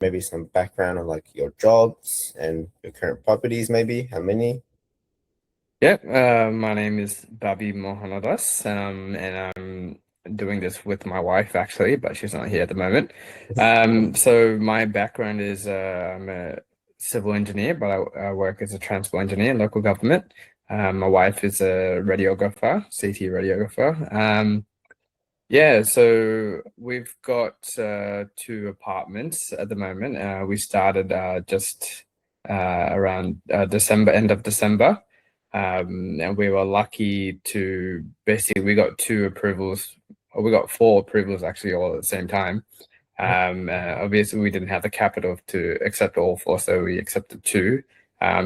maybe some background on like your jobs and your current properties, maybe how many? Yeah, my name is Babi Mohanadas, and I'm doing this with my wife actually, but she's not here at the moment. So my background is I'm a civil engineer, but I work as a transport engineer in local government. My wife is a radiographer, CT radiographer. Yeah, so we've got two apartments at the moment. We started just around December, end of December. And we were lucky to basically we got two approvals, or we got four approvals actually all at the same time. Obviously, we didn't have the capital to accept all four, so we accepted two.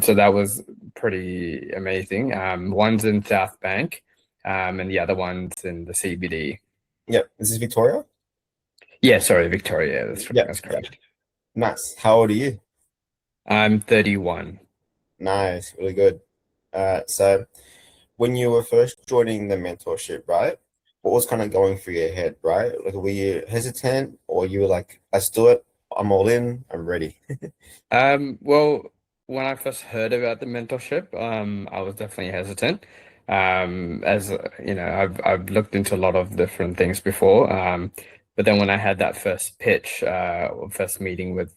So that was pretty amazing. One's in South Bank, and the other one's in the CBD. Yep. This is Victoria? Yeah, sorry, Victoria. Yep. That's Yep. correct. Nice. How old are you? I'm 31. Nice. Really good. So when you were first joining the mentorship, right? What was kind of going through your head, right? Like, were you hesitant or you were like, let's do it. I'm all in. I'm ready. Well, when I first heard about the mentorship, I was definitely hesitant. As you know, I've looked into a lot of different things before. But then when I had that first pitch, or first meeting with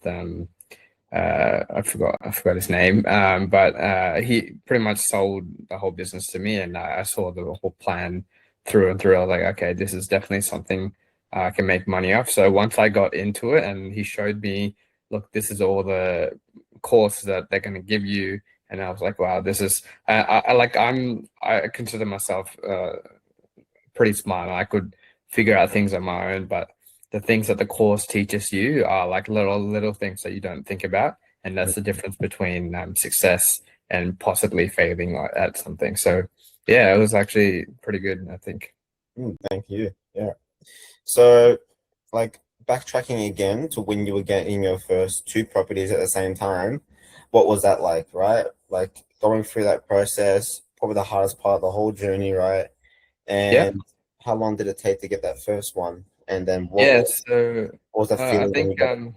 I forgot his name. But he pretty much sold the whole business to me, and I saw the whole plan through and through. I was like, okay, this is definitely something I can make money off. So once I got into it, and he showed me, look, this is all the course that they're going to give you, and I was like, wow, this is I consider myself pretty smart. I could figure out things on my own, but the things that the course teaches you are like little things that you don't think about, and that's the difference between success and possibly failing at something. So yeah, it was actually pretty good, I think. Thank you. Yeah. So, like backtracking again to when you were getting your first two properties at the same time, what was that like, right? Like going through that process, probably the hardest part of the whole journey, right? Yeah, And how long did it take to get that first one? And then yeah. So what was that I feeling when you think got it?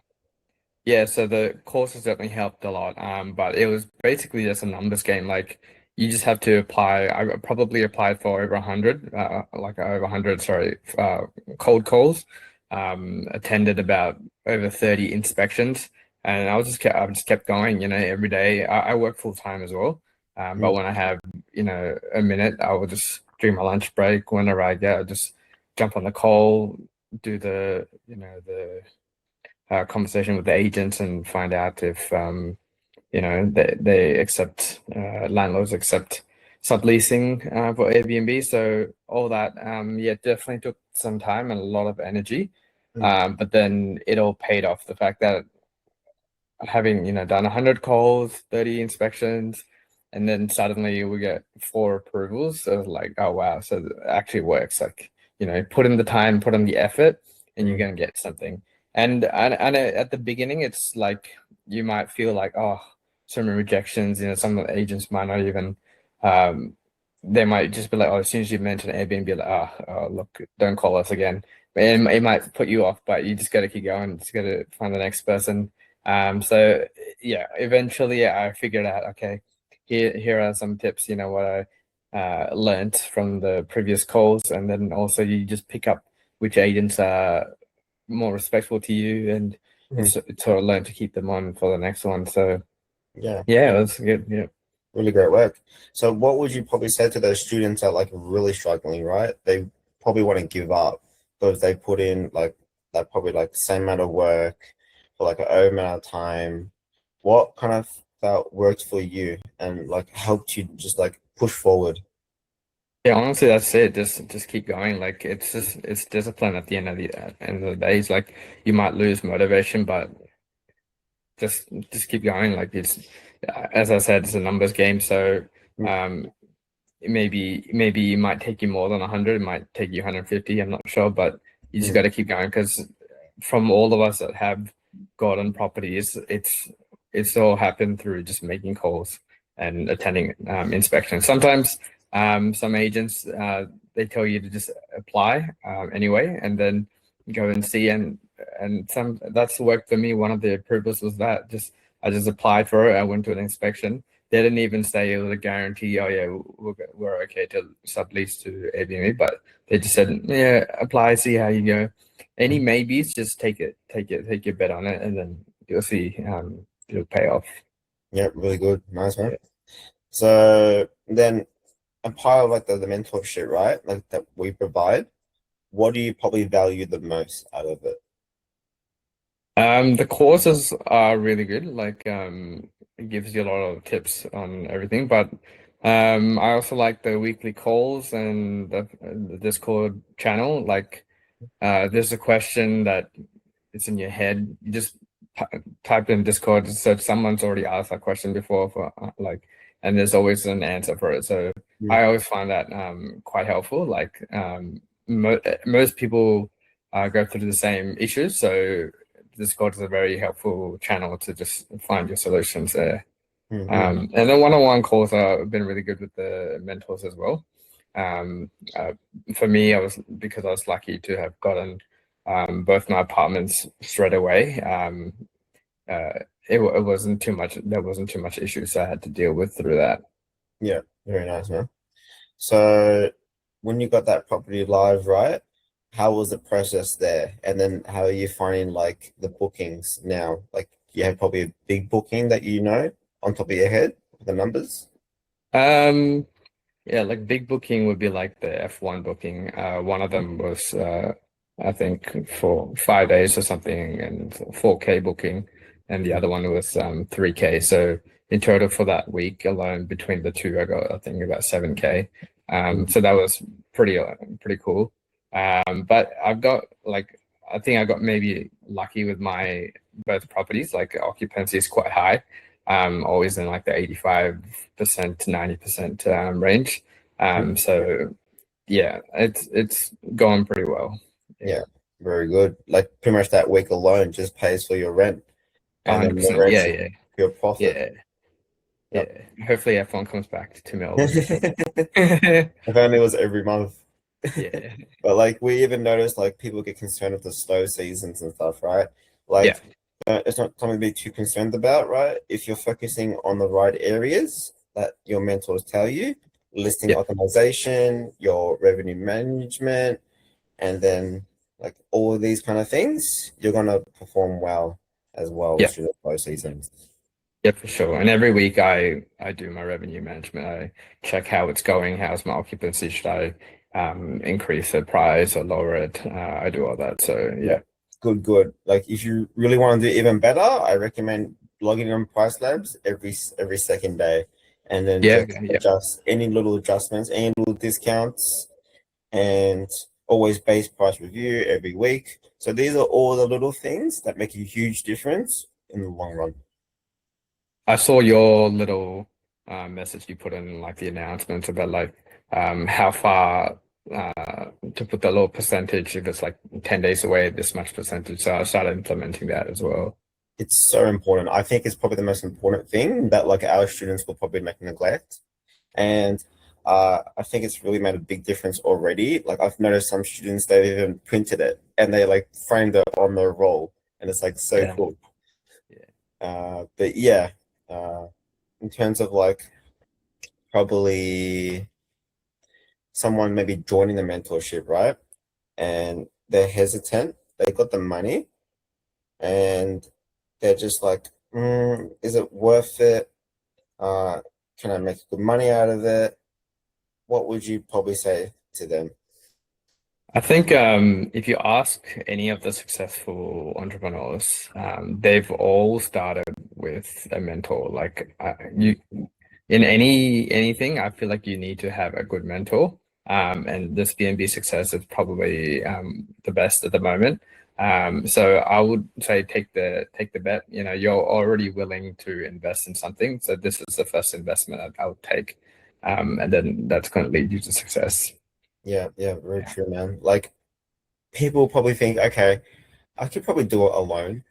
yeah, so the course has definitely helped a lot. But it was basically just a numbers game. Like you just have to apply. I probably applied for over 100, like over 100, sorry, cold calls. Attended about over 30 inspections, and I just kept going. You know, every day. I work full time as well. But Mm, when I have, a minute, I will just during my lunch break, whenever I get, I just jump on the call, do the conversation with the agents and find out if they accept landlords accept subleasing for Airbnb. So all that yeah, definitely took some time and a lot of energy. mm, But then it all paid off. The fact that having done 100 calls, 30 inspections, and then suddenly we get four approvals. So it's like, oh wow, so it actually works. Like, put in the time, put in the effort, and you're mm, gonna get something. And at the beginning, it's like you might feel like, oh, so many rejections. Some of the agents might not even um they might just be like, oh, as soon as you mention Airbnb, like, oh, look, don't call us again. It might put you off, but you just got to keep going. Just got to find the next person. So yeah, eventually I figured out, okay, here are some tips, what I learned from the previous calls, and then also you just pick up which agents are more respectful to you, and mm. it's sort of learn to keep them on for the next one. So Yeah, yeah, it was good. Yeah. really great work. So what would you probably say to those students that like really struggling, right? They probably want to give up because they put in like that probably like the same amount of work for like an over amount of time. What kind of felt worked for you and like helped you just like push forward? Yeah, honestly, that's it. Just keep going. Like it's discipline at the end of the day. It's like you might lose motivation, but just keep going. Like it's as I said, it's a numbers game. So Mm, um maybe it might take you more than 100. It might take you 150. I'm not sure, but you just mm, got to keep going because from all of us that have gotten properties, it's all happened through just making calls and attending inspections. Sometimes some agents they tell you to just apply anyway, and then go and see. And and some that's worked for me. One of the approvals was that just I just applied for it. I went to an inspection. They didn't even say it was a guarantee. Oh yeah, we're okay to sublease to Airbnb, but they just said, yeah, apply, see how you go. Any maybes, just take your bet on it, and then you'll see it'll pay off. Yeah, really good. Nice, man. So then, a part of like the mentorship, right? Like that we provide, what do you probably value the most out of it? The courses are really good. Like, it gives you a lot of tips on everything. But I also like the weekly calls and the Discord channel. Like, there's a question that it's in your head. You just type in Discord, so someone's already asked that question before for like, and there's always an answer for it. So Mm, I always find that quite helpful. Like, most people go through the same issues, so Discord is a very helpful channel to just find your solutions there. mm, And then one-on-one calls have been really good with the mentors as well. Um, uh, for me, because I was lucky to have gotten both my apartments straight away. Uh, it wasn't too much. There wasn't too much issues I had to deal with through that. yeah, very nice, man. So when you got that property live, right? How was the process there? And then how are you finding like the bookings now? Like you have probably a big booking that you know on top of your head, the numbers. Um, Yeah, like big booking would be like the F1 booking. One of them was I think for 5 days or something and 4K booking, and the other one was 3K. So in total for that week alone between the two, I got I think about 7K. So that was pretty cool. But I've got like I think I got maybe lucky with my both properties. Like occupancy is quite high. Always in like the 85% to 90% range. So yeah, it's going pretty well. Yeah, Yeah, very good. Like pretty much that week alone just pays for your rent, and then the 100%. rest Yeah, is yeah, your profit. yeah, Yep. yeah. Hopefully everyone comes back to Melbourne soon. If only it was every month. Yeah, But like we even noticed like people get concerned with the slow seasons and stuff, right? yeah, Like it's not something to be too concerned about, right? If you're focusing on the right areas that your mentors tell you, listing yeah, optimization, your revenue management, and then like all of these kind of things, you're gonna perform well as well yeah. through the slow seasons. Yeah, for sure. And every week I do my revenue management. I check how it's going, how's my occupancy, should I increase the price or lower it? I do all that. So Yeah, yeah. good, good. Like if you really want to do even better, I recommend logging on Price Labs every second day, and then Yeah, just yeah. adjust any little adjustments, any little discounts, and always base price review every week. So these are all the little things that make a huge difference in the long run. I saw your little message you put in like the announcements about like how far to put the little percentage if it's like 10 days away, this much percentage. So I started implementing that as well. It's so important. I think it's probably the most important thing that like our students will probably make neglect. And I think it's really made a big difference already. Like I've noticed some students, they've even printed it and they like framed it on their roll, and it's like so Yeah. cool. Yeah. But yeah, uh, in terms of like probably someone maybe joining the mentorship, right? And they're hesitant. They got the money and they're just like, is it worth it? Uh, can I make good money out of it? What would you probably say to them? I think if you ask any of the successful entrepreneurs, they've all started with a mentor. Like you, in anything, I feel like you need to have a good mentor. And this BNB success is probably the best at the moment. So I would say take the bet. You know, you're already willing to invest in something, so this is the first investment I would take, and then that's going to lead you to success. Yeah, yeah, very true, man. Like people probably think, okay, I could probably do it alone.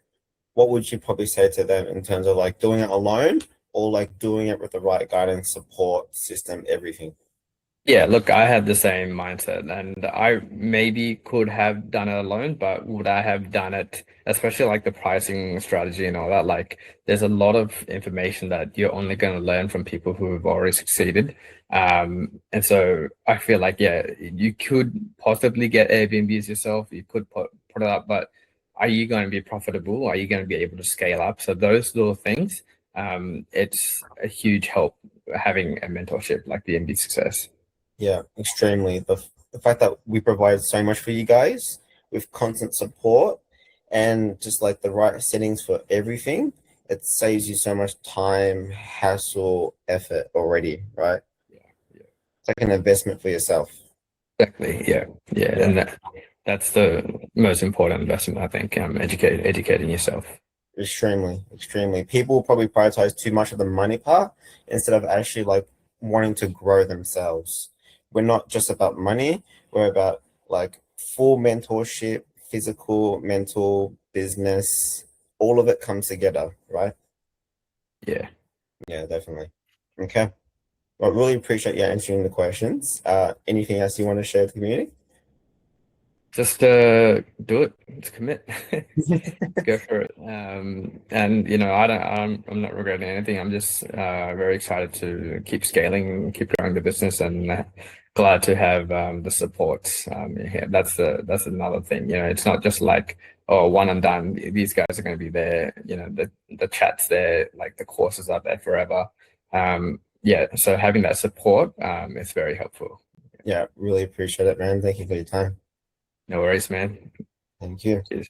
What would you probably say to them in terms of like doing it alone or like doing it with the right guidance, support system, everything? Yeah, look, I had the same mindset and I maybe could have done it alone, but would I have done it, especially like the pricing strategy and all that? Like, there's a lot of information that you're only going to learn from people who have already succeeded. And so I feel like, yeah, you could possibly get Airbnbs yourself, you could put it up, but are you going to be profitable? Are you going to be able to scale up? So those little things, it's a huge help having a mentorship like the MB Success. Yeah, extremely. The fact that we provide so much for you guys with constant support and just like the right settings for everything, it saves you so much time, hassle, effort already, right? Yeah, yeah, It's like an investment for yourself. exactly. Yeah, yeah, Yeah, and that's the most important investment, I think. Educating yourself. extremely, extremely. People probably prioritize too much of the money part instead of actually like wanting to grow themselves. We're not just about money, we're about like full mentorship, physical, mental, business, all of it comes together, right? Yeah. Yeah, definitely. Okay. Well, really appreciate you answering the questions. Anything else you want to share with the community? Just do it. Just commit. Go for it. And I'm not regretting anything. I'm just very excited to keep scaling, keep growing the business, and glad to have the support. Yeah, that's another thing. It's not just like, oh, one and done. These guys are going to be there. The chat's there, like the courses are there forever. Yeah, so having that support is very helpful. Yeah, really appreciate it, man. Thank you for your time. No worries, man. Thank you. Cheers.